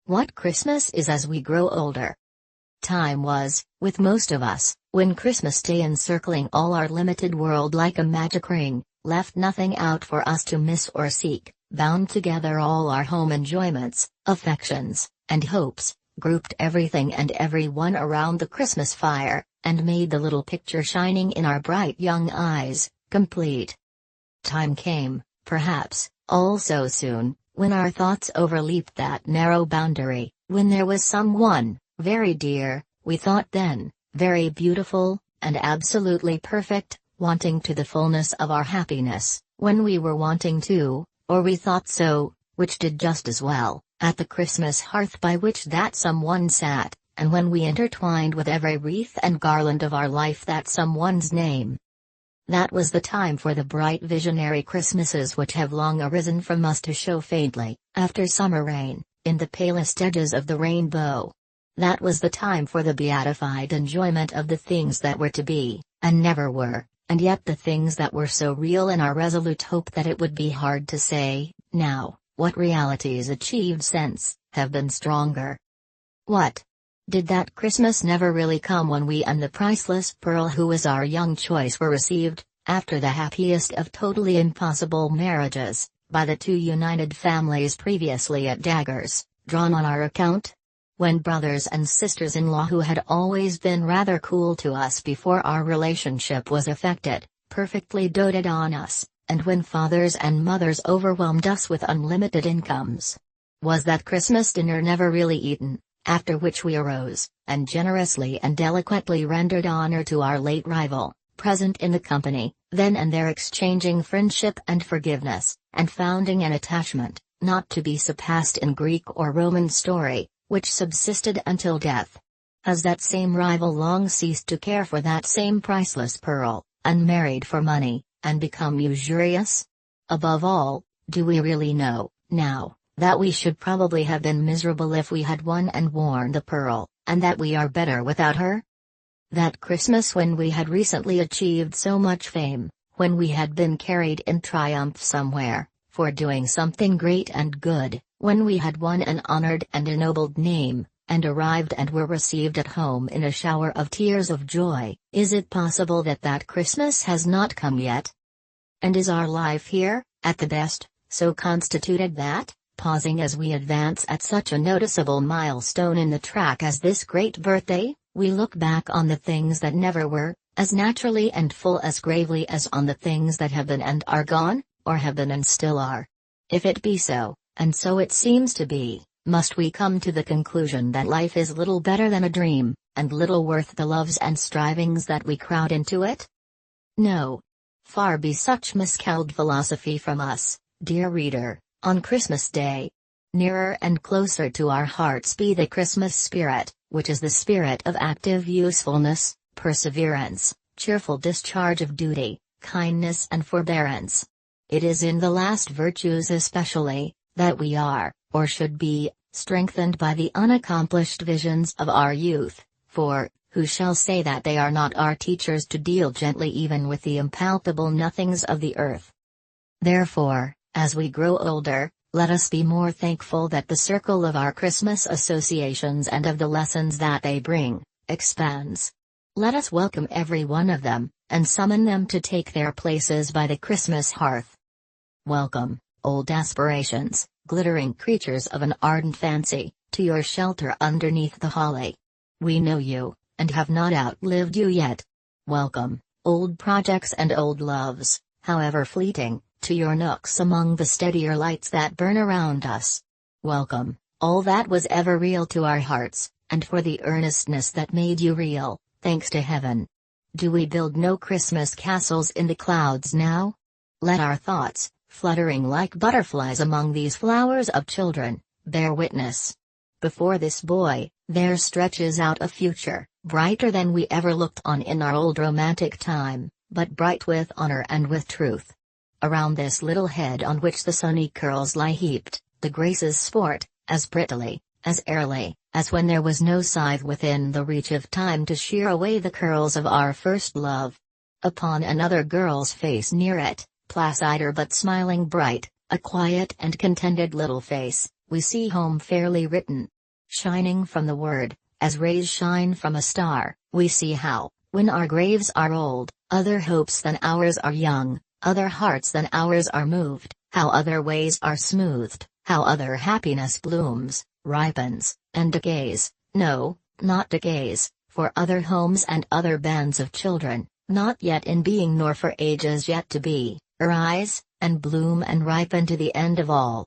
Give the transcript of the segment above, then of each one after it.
What Christmas is as we grow older. Time was, with most of us, when Christmas Day encircling all our limited world like a magic ring, left nothing out for us to miss or seek, bound together all our home enjoyments, affections, and hopes, grouped everything and everyone around the Christmas fire, and made the little picture shining in our bright young eyes, complete. Time came, perhaps, all so soon, when our thoughts overleaped that narrow boundary, when there was someone, very dear, we thought then, very beautiful, and absolutely perfect, wanting to the fullness of our happiness, when we were wanting to, or we thought so, which did just as well, at the Christmas hearth by which that someone sat, and when we intertwined with every wreath and garland of our life that someone's name. That was the time for the bright visionary Christmases which have long arisen from us to show faintly, after summer rain, in the palest edges of the rainbow. That was the time for the beatified enjoyment of the things that were to be, and never were, and yet the things that were so real in our resolute hope that it would be hard to say, now, what realities achieved since, have been stronger. What? Did that Christmas never really come when we and the priceless pearl who was our young choice were received, after the happiest of totally impossible marriages, by the two united families previously at daggers, drawn on our account? When brothers and sisters-in-law who had always been rather cool to us before our relationship was effected, perfectly doted on us, and when fathers and mothers overwhelmed us with unlimited incomes? Was that Christmas dinner never really eaten? After which we arose, and generously and eloquently rendered honor to our late rival, present in the company, then and there exchanging friendship and forgiveness, and founding an attachment, not to be surpassed in Greek or Roman story, which subsisted until death. Has that same rival long ceased to care for that same priceless pearl, unmarried for money, and become usurious? Above all, do we really know, now, that we should probably have been miserable if we had won and worn the pearl, and that we are better without her? That Christmas when we had recently achieved so much fame, when we had been carried in triumph somewhere, for doing something great and good, when we had won an honored and ennobled name, and arrived and were received at home in a shower of tears of joy, is it possible that that Christmas has not come yet? And is our life here, at the best, so constituted that, pausing as we advance at such a noticeable milestone in the track as this great birthday, we look back on the things that never were, as naturally and full as gravely as on the things that have been and are gone, or have been and still are? If it be so, and so it seems to be, must we come to the conclusion that life is little better than a dream, and little worth the loves and strivings that we crowd into it? No. Far be such miscalled philosophy from us, dear reader, on Christmas Day. Nearer and closer to our hearts be the Christmas spirit, which is the spirit of active usefulness, perseverance, cheerful discharge of duty, kindness and forbearance. It is in the last virtues especially, that we are, or should be, strengthened by the unaccomplished visions of our youth, for, who shall say that they are not our teachers to deal gently even with the impalpable nothings of the earth? Therefore, as we grow older, let us be more thankful that the circle of our Christmas associations and of the lessons that they bring, expands. Let us welcome every one of them, and summon them to take their places by the Christmas hearth. Welcome, old aspirations, glittering creatures of an ardent fancy, to your shelter underneath the holly. We know you, and have not outlived you yet. Welcome, old projects and old loves, however fleeting, to your nooks among the steadier lights that burn around us. Welcome, all that was ever real to our hearts, and for the earnestness that made you real, thanks to heaven. Do we build no Christmas castles in the clouds now? Let our thoughts, fluttering like butterflies among these flowers of children, bear witness. Before this boy, there stretches out a future, brighter than we ever looked on in our old romantic time, but bright with honor and with truth. Around this little head on which the sunny curls lie heaped, the graces sport, as prettily, as airily, as when there was no scythe within the reach of time to shear away the curls of our first love. Upon another girl's face near it, placider but smiling bright, a quiet and contented little face, we see home fairly written. Shining from the Word, as rays shine from a star, we see how, when our graves are old, other hopes than ours are young, other hearts than ours are moved, how other ways are smoothed, how other happiness blooms, ripens, and decays, no, not decays, for other homes and other bands of children, not yet in being nor for ages yet to be, arise, and bloom and ripen to the end of all.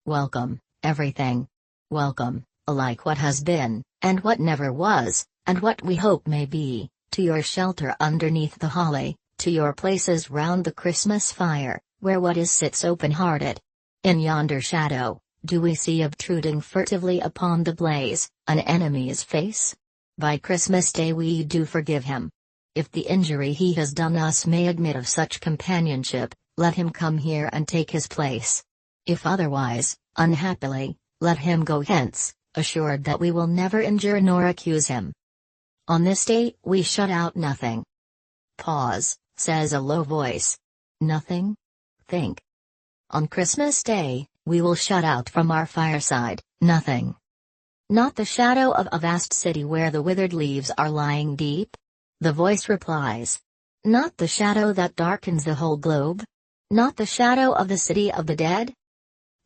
Welcome, everything. Welcome, alike what has been, and what never was, and what we hope may be, to your shelter underneath the holly, to your places round the Christmas fire, where what is sits open-hearted. In yonder shadow, do we see obtruding furtively upon the blaze, an enemy's face? By Christmas Day we do forgive him. If the injury he has done us may admit of such companionship, let him come here and take his place. If otherwise, unhappily, let him go hence, assured that we will never injure nor accuse him. On this day we shut out nothing. Pause, says a low voice. Nothing? Think. On Christmas Day, we will shut out from our fireside, nothing. Not the shadow of a vast city where the withered leaves are lying deep? The voice replies. Not the shadow that darkens the whole globe? Not the shadow of the city of the dead?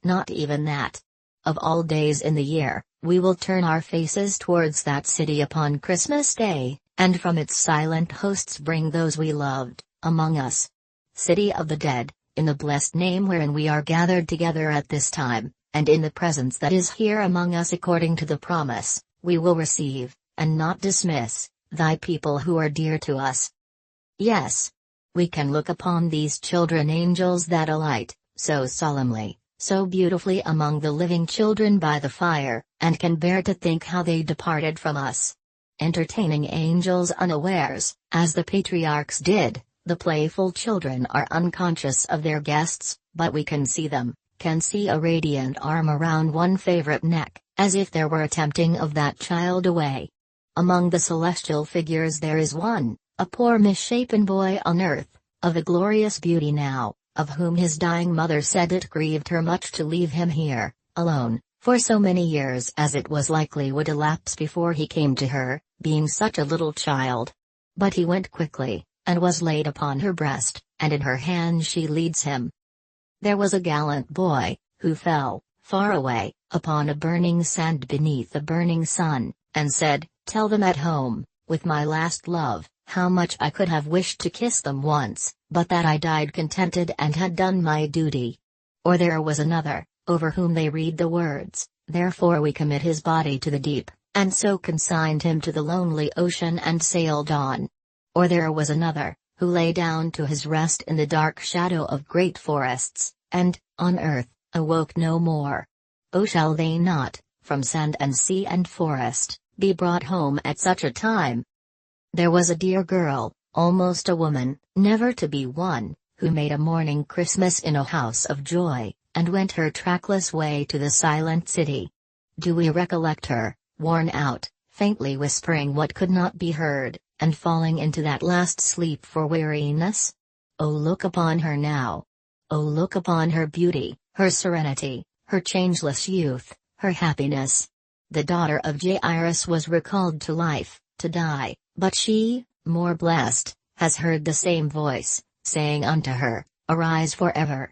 Not even that. Of all days in the year, we will turn our faces towards that city upon Christmas Day, and from its silent hosts bring those we loved, among us. City of the dead, in the blessed name wherein we are gathered together at this time, and in the presence that is here among us according to the promise, we will receive, and not dismiss, thy people who are dear to us. Yes. We can look upon these children angels that alight, so solemnly, so beautifully among the living children by the fire, and can bear to think how they departed from us. Entertaining angels unawares, as the patriarchs did, the playful children are unconscious of their guests, but we can see them, can see a radiant arm around one favorite neck, as if there were a tempting of that child away. Among the celestial figures there is one, a poor misshapen boy on earth, of a glorious beauty now, of whom his dying mother said it grieved her much to leave him here, alone, for so many years as it was likely would elapse before he came to her, being such a little child. But he went quickly, and was laid upon her breast, and in her hand she leads him. There was a gallant boy, who fell, far away, upon a burning sand beneath a burning sun, and said, Tell them at home, with my last love, how much I could have wished to kiss them once, but that I died contented and had done my duty. Or there was another, over whom they read the words, Therefore we commit his body to the deep, and so consigned him to the lonely ocean and sailed on. Or there was another, who lay down to his rest in the dark shadow of great forests, and, on earth, awoke no more. Oh, shall they not, from sand and sea and forest, be brought home at such a time? There was a dear girl, almost a woman, never to be won, who made a morning Christmas in a house of joy, and went her trackless way to the silent city. Do we recollect her, worn out, faintly whispering what could not be heard, and falling into that last sleep for weariness? Oh, look upon her now. Oh, look upon her beauty, her serenity, her changeless youth, her happiness. The daughter of Jairus was recalled to life, to die, but she, more blessed, has heard the same voice, saying unto her, Arise forever.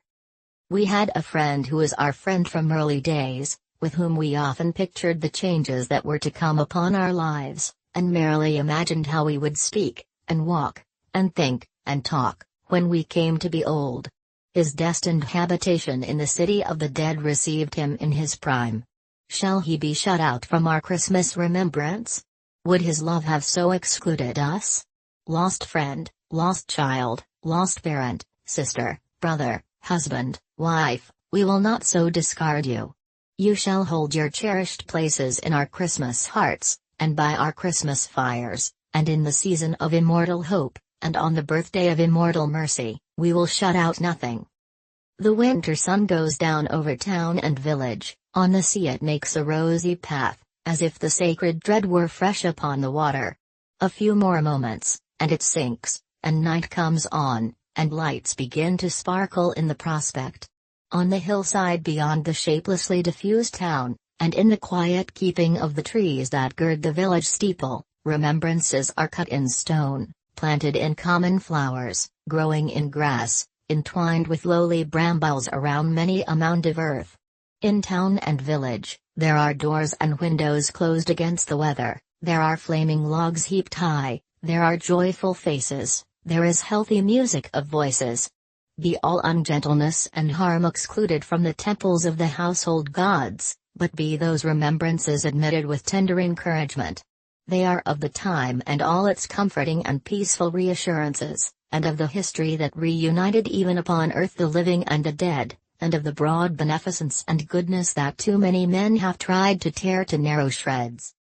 We had a friend who was our friend from early days, with whom we often pictured the changes that were to come upon our lives, and merrily imagined how we would speak, and walk, and think, and talk, when we came to be old. His destined habitation in the city of the dead received him in his prime. Shall he be shut out from our Christmas remembrance? Would his love have so excluded us? Lost friend, lost child, lost parent, sister, brother, husband, wife, we will not so discard you. You shall hold your cherished places in our Christmas hearts, and by our Christmas fires, and in the season of immortal hope, and on the birthday of immortal mercy, we will shut out nothing. The winter sun goes down over town and village, on the sea it makes a rosy path, as if the sacred dread were fresh upon the water. A few more moments, and it sinks, and night comes on, and lights begin to sparkle in the prospect. On the hillside beyond the shapelessly diffused town, and in the quiet keeping of the trees that gird the village steeple, remembrances are cut in stone, planted in common flowers, growing in grass, entwined with lowly brambles around many a mound of earth. In town and village, there are doors and windows closed against the weather, there are flaming logs heaped high, there are joyful faces, there is healthy music of voices. Be all ungentleness and harm excluded from the temples of the household gods, but be those remembrances admitted with tender encouragement. They are of the time and all its comforting and peaceful reassurances, and of the history that reunited even upon earth the living and the dead, and of the broad beneficence and goodness that too many men have tried to tear to narrow shreds.